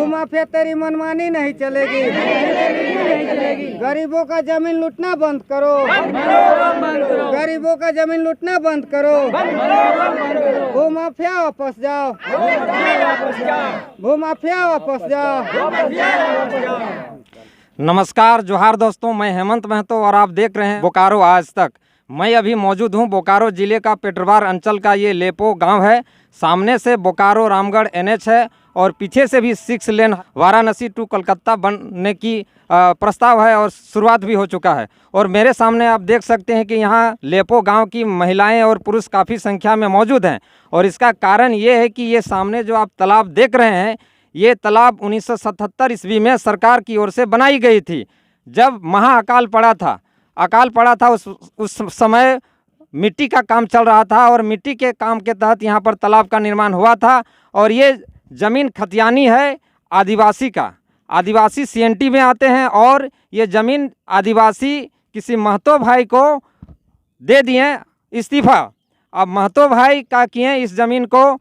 भूमाफिया तेरी मनमानी नहीं चलेगी। गरीबों का जमीन लूटना बंद करो, गरीबों का जमीन लूटना बंद करो। भूमाफिया वापस जाओ, भूमाफिया वापस जाओ। नमस्कार, जोहार दोस्तों, मैं हेमंत महतो और आप देख रहे हैं बोकारो आज तक। मैं अभी मौजूद हूं बोकारो ज़िले का पेटरवार अंचल का ये लेपो गांव है। सामने से बोकारो रामगढ़ NH है और पीछे से भी 6 लेन वाराणसी टू कोलकाता बनने की प्रस्ताव है और शुरुआत भी हो चुका है। और मेरे सामने आप देख सकते हैं कि यहाँ लेपो गांव की महिलाएं और पुरुष काफ़ी संख्या में मौजूद हैं। और इसका कारण ये है कि ये सामने जो आप तालाब देख रहे हैं, ये तालाब 1977 ईस्वी में सरकार की ओर से बनाई गई थी। जब महाअकाल पड़ा था उस समय मिट्टी का काम चल रहा था और मिट्टी के काम के तहत यहाँ पर तालाब का निर्माण हुआ था। और ये ज़मीन खतियानी है आदिवासी का। आदिवासी CNT में आते हैं और ये ज़मीन आदिवासी किसी महतो भाई को दे दिए इस्तीफ़ा। अब महतो भाई का किए इस ज़मीन को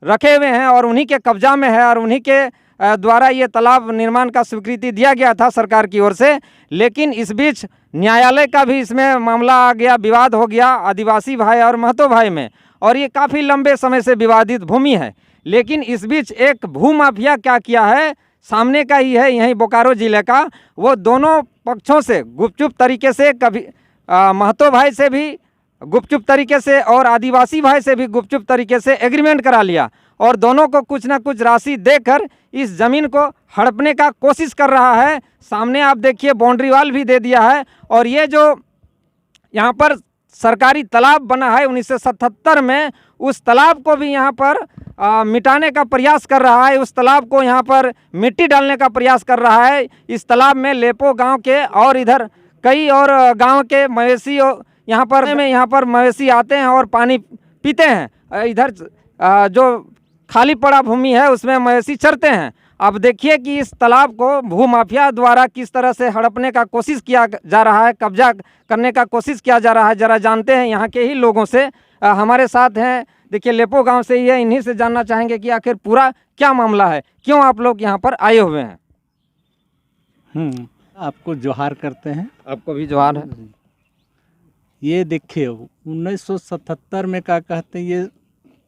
रखे हुए हैं और उन्हीं के कब्जा में है और उन्हीं के द्वारा ये तालाब निर्माण का स्वीकृति दिया गया था सरकार की ओर से। लेकिन इस बीच न्यायालय का भी इसमें मामला आ गया, विवाद हो गया आदिवासी भाई और महतो भाई में, और ये काफ़ी लंबे समय से विवादित भूमि है। लेकिन इस बीच एक भूमाफिया क्या किया है, सामने का ही है यहीं बोकारो ज़िले का, वो दोनों पक्षों से गुपचुप तरीके से, कभी महतो भाई से भी गुपचुप तरीके से और आदिवासी भाई से भी गुपचुप तरीके से एग्रीमेंट करा लिया और दोनों को कुछ ना कुछ राशि देकर इस ज़मीन को हड़पने का कोशिश कर रहा है। सामने आप देखिए बाउंड्री वाल भी दे दिया है। और ये जो यहाँ पर सरकारी तालाब बना है 1977 में, उस तालाब को भी यहाँ पर मिटाने का प्रयास कर रहा है। उस तालाब को यहाँ पर मिट्टी डालने का प्रयास कर रहा है। इस तालाब में लेपो गाँव के और इधर कई और गाँव के मवेशी यहाँ पर मवेशी आते हैं और पानी पीते हैं। इधर जो खाली पड़ा भूमि है उसमें मवेशी चरते हैं। अब देखिए कि इस तालाब को भूमाफिया द्वारा किस तरह से हड़पने का कोशिश किया जा रहा है, कब्जा करने का कोशिश किया जा रहा है। जरा जानते हैं यहाँ के ही लोगों से। हमारे साथ हैं, देखिए लेपो गांव से ही है, इन्हीं से जानना चाहेंगे कि आखिर पूरा क्या मामला है, क्यों आप लोग यहाँ पर आए हुए हैं। आपको जोहार करते हैं। आपको भी जोहार है। ये देखिए 1977 में क्या कहते हैं, ये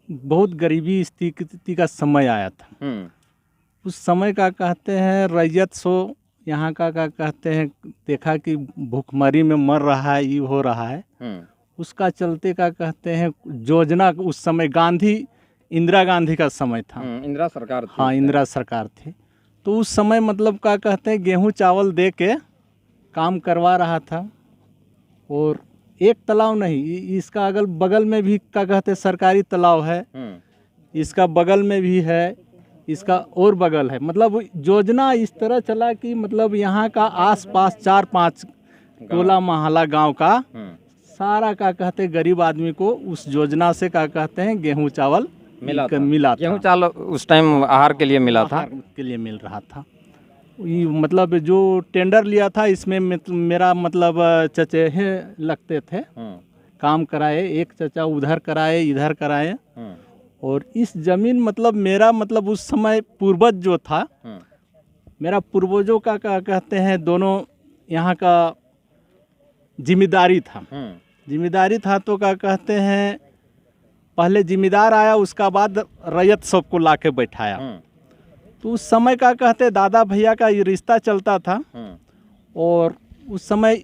बहुत गरीबी स्थिति का समय आया था। उस समय का कहते हैं रैयत सो यहाँ का क्या कहते हैं, देखा कि भूखमरी में मर रहा है, ये हो रहा है। उसका चलते क्या कहते हैं योजना, उस समय इंदिरा गांधी का समय था। इंदिरा सरकार थी। हाँ, इंदिरा सरकार थी। तो उस समय मतलब क्या कहते हैं गेहूं चावल दे के काम करवा रहा था। और एक तालाब नहीं, इसका अगल बगल में भी क्या कहते हैं सरकारी तालाब है, इसका बगल में भी है, इसका और बगल है। मतलब योजना इस तरह चला कि मतलब यहाँ का आसपास 4-5 टोला मोहल्ला गांव का सारा क्या कहते हैं गरीब आदमी को उस योजना से क्या कहते हैं गेहूं चावल मिला था। गेहूं चावल उस टाइम आहार के लिए मिला था, के लिए मिल रहा था। मतलब जो टेंडर लिया था इसमें मेरा मतलब चचे लगते थे, काम कराए, एक चचा उधर कराए इधर कराए। और इस जमीन मतलब मेरा मतलब उस समय पूर्वज जो था, मेरा पूर्वजों का क्या कहते हैं दोनों यहाँ का जिम्मेदारी था। तो क्या कहते हैं पहले जिम्मेदार आया, उसका बाद रैयत सबको ला के बैठाया। तो उस समय का कहते दादा भैया का ये रिश्ता चलता था। और उस समय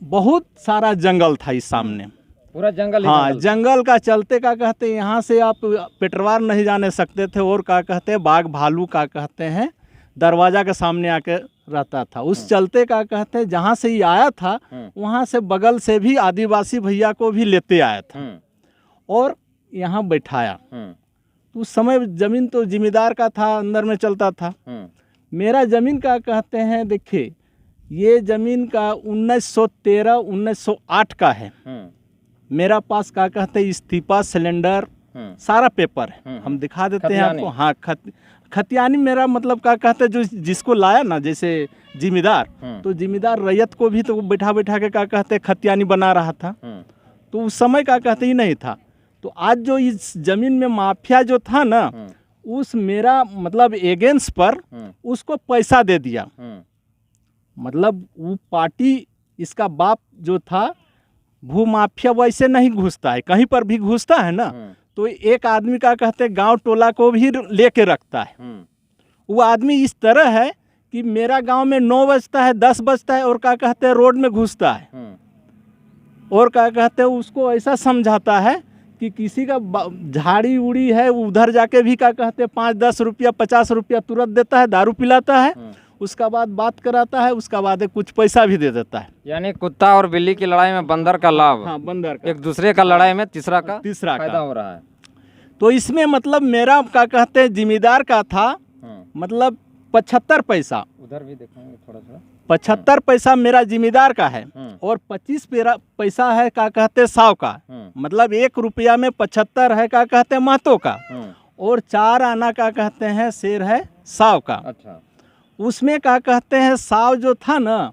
बहुत सारा जंगल था इस सामने, पूरा जंगल। हाँ, जंगल का चलते का कहते यहाँ से आप पेटरवार नहीं जाने सकते थे। और क्या कहते बाघ भालू का कहते हैं दरवाजा के सामने आके रहता था। उस चलते का कहते हैं जहाँ से ये आया था वहाँ से बगल से भी आदिवासी भैया को भी लेते आया था और यहाँ बैठाया। तो उस समय जमीन तो जिम्मेदार का था, अंदर में चलता था। मेरा जमीन का कहते हैं देखिए ये जमीन का 1913-1908 का है। मेरा पास क्या कहते हैं इस्तीफा सिलेंडर सारा पेपर है, हम दिखा देते हैं आपको। हाँ, खतियानी मेरा मतलब क्या कहते हैं जो जिसको लाया ना, जैसे जिम्मेदार, तो जिम्मेदार रैयत को भी तो बैठा बैठा के क्या कहते हैं खतियानी बना रहा था। तो उस समय क्या कहते ही नहीं था। तो आज जो इस जमीन में माफिया जो था ना, उस मेरा मतलब एगेंस्ट पर उसको पैसा दे दिया। मतलब वो पार्टी, इसका बाप जो था भूमाफिया वैसे नहीं घुसता है, कहीं पर भी घुसता है ना तो एक आदमी का कहते हैं गांव टोला को भी लेके रखता है। वो आदमी इस तरह है कि मेरा गांव में 9 बजता है 10 बजता है और क्या कहते हैं रोड में घुसता है और क्या कहते हैं उसको ऐसा समझाता है कि किसी का झाड़ी उड़ी है उधर जाके भी क्या कहते हैं 5-10 रुपया 50 रुपया तुरंत देता है, दारू पिलाता है, उसका बाद बात कराता है, उसका बाद कुछ पैसा भी दे देता है। यानी कुत्ता और बिल्ली की लड़ाई में बंदर का लाभ, हाँ बंदर का, एक दूसरे का लड़ाई में तीसरा का फायदा का हो रहा है। तो इसमें मतलब मेरा क्या कहते हैं जिम्मेदार का था मतलब 75 पैसा, उधर भी देखेंगे थोड़ा थोड़ा, 75 पैसा मेरा जिम्मेदार का है और 25 पैसा है क्या कहते हैं 100 का, मतलब 1 रुपया में 75 है क्या कहते हैं महतो का और 4 आना क्या कहते हैं शेर है 100 का। अच्छा, उसमें क्या कहते हैं 100 जो था ना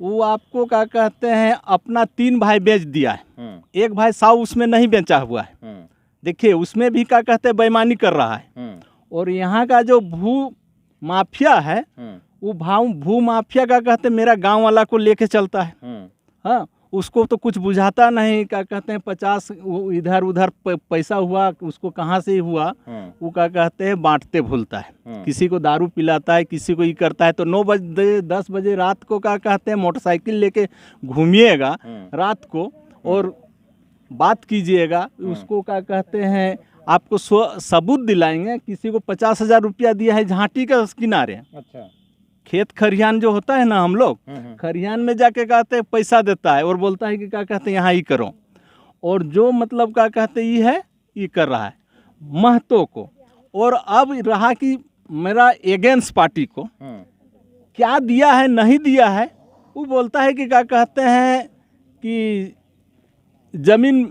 वो आपको क्या कहते हैं अपना 3 भाई बेच दिया है, एक भाई 100 उसमें नहीं बेचा हुआ है। देखिए उसमें भी क्या कहते हैं बेईमानी कर रहा है। और यहाँ का जो भू माफिया है वो भू माफिया का कहते हैं मेरा गांव वाला को लेके चलता है। हाँ, उसको तो कुछ बुझाता नहीं, क्या कहते हैं 50 इधर उधर पैसा हुआ उसको कहाँ से हुआ वो क्या कहते हैं बांटते भूलता है, किसी को दारू पिलाता है, किसी को ये करता है। तो 9 बजे 10 बजे रात को क्या कहते हैं मोटरसाइकिल लेके घूमिएगा रात को और बात कीजिएगा, उसको क्या कहते हैं आपको सबूत दिलाएंगे। किसी को 50,000 रुपया दिया है झांटी के किनारे, अच्छा, खेत खरियान जो होता है ना हम लोग खरियान में जाके कहते हैं पैसा देता है और बोलता है कि क्या कहते हैं यहाँ ही करो, और जो मतलब क्या कहते हैं ये है ये कर रहा है महतो को। और अब रहा कि मेरा एगेंस्ट पार्टी को क्या दिया है नहीं दिया है, वो बोलता है कि क्या कहते हैं कि जमीन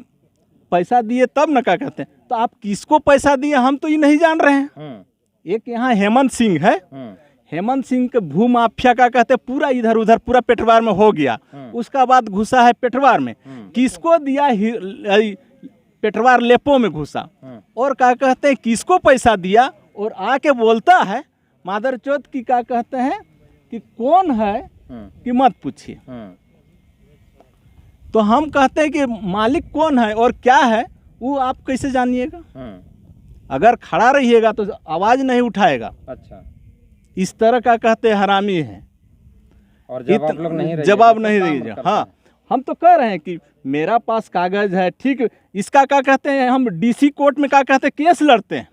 पैसा दिए तब ना क्या कहते हैं, तो आप किसको पैसा दिए हम तो ये नहीं जान रहे हैं। एक यहाँ हेमंत सिंह है, हेमंत सिंह के भू माफिया का कहते हैं पूरा इधर उधर पूरा पेटवार में हो गया, उसका बाद घुसा है पेटवार में, किसको दिया पेटवार लेपो में घुसा और क्या कहते हैं किसको पैसा दिया और आके बोलता है मादरचोद की क्या कहते हैं कि कौन है कि मत पूछिए। तो हम कहते हैं कि मालिक कौन है और क्या है वो आप कैसे जानिएगा, अगर खड़ा रहिएगा तो आवाज़ नहीं उठाएगा। अच्छा, इस तरह का कहते हैं हरामी है और जवाब लोग नहीं जवाब नहीं दीजिए। हाँ, हम तो कह रहे हैं कि मेरा पास कागज है, ठीक, इसका क्या कहते हैं हम डीसी कोर्ट में क्या कहते हैं केस लड़ते हैं,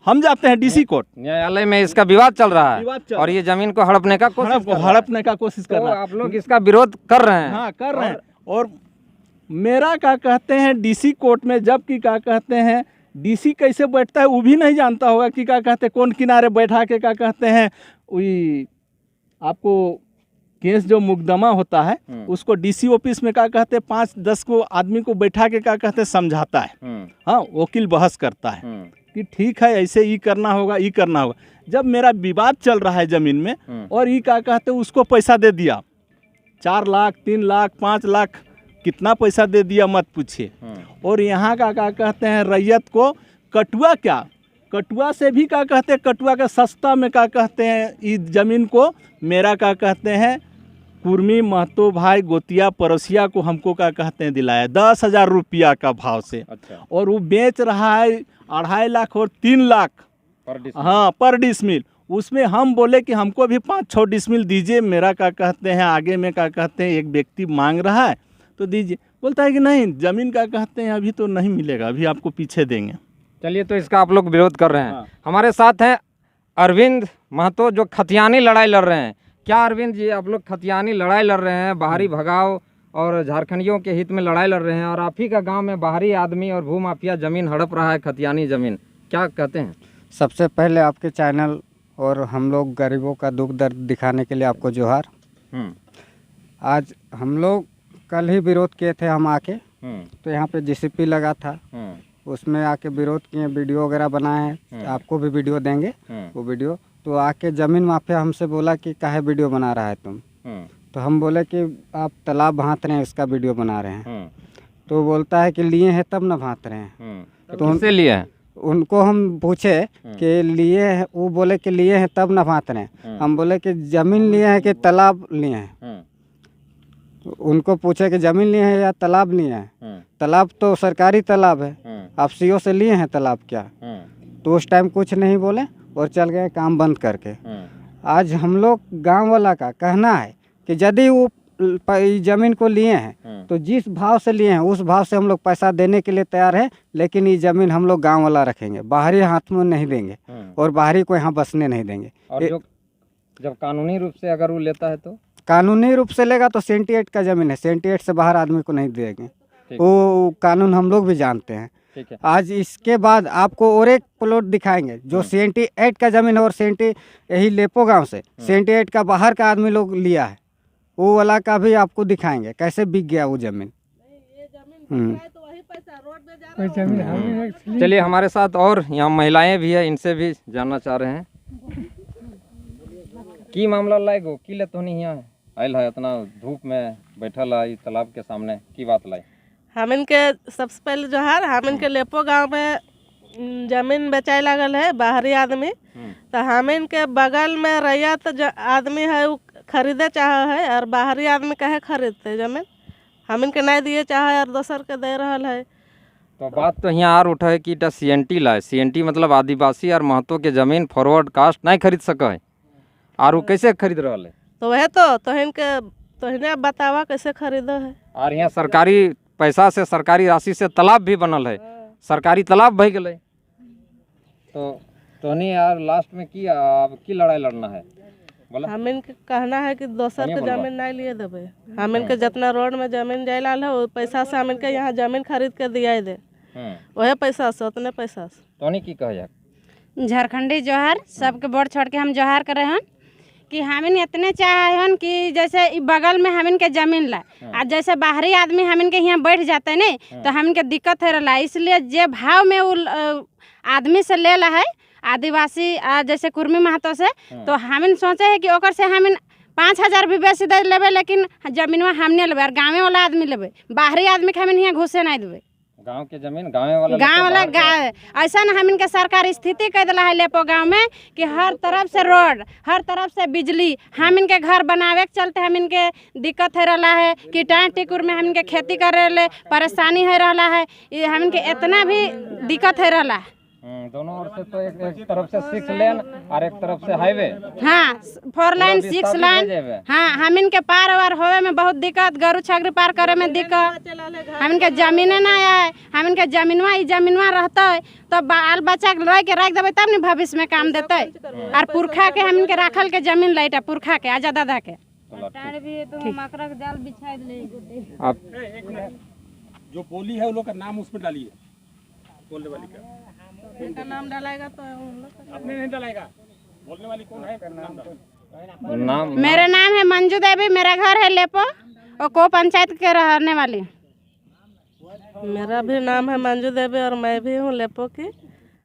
हम जाते हैं डीसी कोर्ट, न्यायालय में इसका विवाद चल रहा है और ये जमीन को हड़पने का कोशिश कर रहा है। आप लोग इसका विरोध कर रहे हैं? हाँ कर रहे हैं। और मेरा क्या कहते हैं डीसी कोर्ट में, जबकि क्या कहते हैं डीसी कैसे बैठता है वो भी नहीं जानता होगा कि क्या कहते हैं कौन किनारे बैठा के क्या कहते हैं वही आपको केस जो मुकदमा होता है उसको डीसी ऑफिस में क्या कहते हैं 5-10 को आदमी को बैठा के क्या कहते हैं समझाता है। हाँ, वकील बहस करता है कि ठीक है ऐसे ये करना होगा ये करना होगा। जब मेरा विवाद चल रहा है ज़मीन में और ये क्या कहते हैं उसको पैसा दे दिया 4 लाख 3 लाख 5 लाख कितना पैसा दे दिया मत पूछिए। और यहाँ का क्या कहते हैं रैयत को कटुआ, क्या कटुआ से भी क्या कहते हैं कटुआ का सस्ता में क्या कहते हैं इस ज़मीन को मेरा क्या कहते हैं कुर्मी महतो भाई गोतिया पड़ोसिया को हमको क्या कहते हैं दिलाया 10,000 रुपया का भाव से। अच्छा। और वो बेच रहा है 2.5 लाख और 3 लाख हाँ पर डिसमिल। उसमें हम बोले कि हमको भी 5-6 डिसमिल दीजिए, मेरा क्या कहते हैं आगे में क्या कहते हैं एक व्यक्ति मांग रहा है तो दीजिए। बोलता है कि नहीं ज़मीन का कहते हैं अभी तो नहीं मिलेगा, अभी आपको पीछे देंगे। चलिए, तो इसका आप लोग विरोध कर रहे हैं। हाँ। हमारे साथ हैं अरविंद महतो जो खतियानी लड़ाई लड़ रहे हैं। क्या अरविंद जी, आप लोग खतियानी लड़ाई लड़ रहे हैं, बाहरी भगाव और झारखंडियों के हित में लड़ाई लड़ रहे हैं, और आप ही का गांव में बाहरी आदमी और भूमाफिया ज़मीन हड़प रहा है, खतियानी ज़मीन, क्या कहते हैं? सबसे पहले आपके चैनल और हम लोग गरीबों का दुख दर्द दिखाने के लिए आपको जोहार। आज हम लोग कल ही विरोध किए थे, हम आके तो यहाँ पे जीसीपी लगा था, उसमें आके विरोध किए, वीडियो वगैरह बनाए हैं, आपको भी वीडियो देंगे वो वीडियो। तो आके ज़मीन माफिया हमसे बोला कि काहे वीडियो बना रहा है तुम, तो हम बोले कि आप तालाब भांत रहे हैं इसका वीडियो बना रहे हैं। तो बोलता है कि लिए हैं तब ना भांत रहे हैं। तो किससे लिए हैं? उनको हम पूछे कि लिए हैं, वो बोले कि लिए हैं तब नभाते हैं। हम बोले कि ज़मीन लिए हैं कि तालाब लिए हैं। उनको पूछे कि ज़मीन लिए हैं या तालाब लिए हैं। तालाब तो सरकारी तालाब है, आप सीओ से लिए हैं तालाब क्या? तो उस टाइम कुछ नहीं बोले और चल गए काम बंद करके। आज हम लोग गांव वाला का कहना है कि यदि वो ज़मीन को लिए हैं तो जिस भाव से लिए हैं उस भाव से हम लोग पैसा देने के लिए तैयार है, लेकिन ये ज़मीन हम लोग गांव वाला रखेंगे, बाहरी हाथ में नहीं देंगे और बाहरी को यहाँ बसने नहीं देंगे। और जो जब कानूनी रूप से अगर वो लेता है तो कानूनी रूप से लेगा तो 78 का ज़मीन है, 78 से बाहर आदमी को नहीं देंगे। वो कानून हम लोग भी जानते हैं। ठीक है। आज इसके बाद आपको और एक प्लॉट दिखाएंगे जो 78 का ज़मीन है और 70 यही लेपो गांव से 78 का बाहर का आदमी लोग लिया है, वो वाला का भी आपको दिखाएंगे कैसे बिक गया वो ज़मीन। चलिए हमारे साथ और यहाँ महिलाएं भी है, इनसे भी जानना चाह रहे हैं की मामला लाएगो की ले तो नहीं यहाँ आयल है, इतना धूप में बैठल है इस तालाब के सामने की बात लाई? हम इनके सबसे पहले जो है हम इनके लेपो गांव में जमीन बेचाए लगल है बाहरी आदमी, तो हम इनके बगल में रैयत आदमी है वो खरीदे चाहे है और बाहरी आदमी कहे खरीदते जमीन, हम इनके नहीं दिए चाहे और दोसर के दे रहा है। तो बात तो यहाँ और उठा है कि CNT लाए, CNT मतलब आदिवासी और महतो के जमीन फॉरवर्ड कास्ट नहीं खरीद सका है, और वो कैसे खरीद रहा है? तो वह तो इन्हें बतावा कैसे खरीदो है। और यहाँ सरकारी पैसा से सरकारी राशि से तालाब भी बनल है, सरकारी तालाब बह गए। तो नहीं यार लास्ट में की अब की लड़ाई लड़ना है बोला? हम इनके कहना है कि दोसर के जमीन नहीं लिए देवे, हम इनके जितना रोड में जमीन जाए है वो पैसा से हम इनके यहाँ जमीन खरीद के दिया दे, वही पैसा से उतने पैसा से। तो नहीं की कहे झारखंडी जोहार सबके बोर्ड छोड़ के हम जोहार कर रहे हैं कि हमिन इतने चाहे हन कि जैसे बगल में हमिन के जमीन ला आज जैसे बाहरी आदमी हमिन के यहाँ बैठ जाते हैं नहीं तो हमिन के दिक्कत है रहा, इसलिए जे भाव में वो आदमी से ले ला है आदिवासी जैसे कुर्मी महतो से, तो हमिन सोचे है कि ओकर से हमिन 5000 भी बेसी दे लेबे, लेकिन जमीनवा हमने लेबे और गाँव वाला आदमी लेबे, बाहरी आदमी के हमिन यहाँ घुसे नहीं देवे। गांव के जमीन गाँव वाला ऐसा न हम इनके सरकार स्थिति कह दिला है लेपो गांव में कि हर तरफ से रोड हर तरफ से बिजली, हम इनके घर बनावे के चलते हम इनके दिक्कत है रहा है कि टाइम टिकुर में हम इनके खेती करे ले परेशानी है रहा है, हम इनके इतना भी दिक्कत है रहा है। दोनों ओर से तो एक तरफ से 6 लेन और एक तरफ से हाईवे, हाँ 4 लाइन 6 लाइन, हाँ हम इनके पार वार होवे में बहुत दिक्कत, गरु छगरी पार करे में दिक्कत, हम इनके जमीने ना आए, हम इनके जमीनवा रहता है तो बाल बच्चा रह के रख देवे तब नहीं भविष्य में काम देते, और पुरखा के हम इनके राखल के जमीन लाइट पुरखा के आजा दादा के जाल बिछा जो बोली है उन लोग का नाम उसमें डालिए, बोलने वाली का इनका नाम डालेगा तो अपने नहीं डालेगा, बोलने वाली कौन है? नाम मेरा नाम है मंजू देवी, मेरा घर है लेपो और को पंचायत के रहने वाली। मेरा भी नाम है मंजू देवी और मैं भी हूँ लेपो की।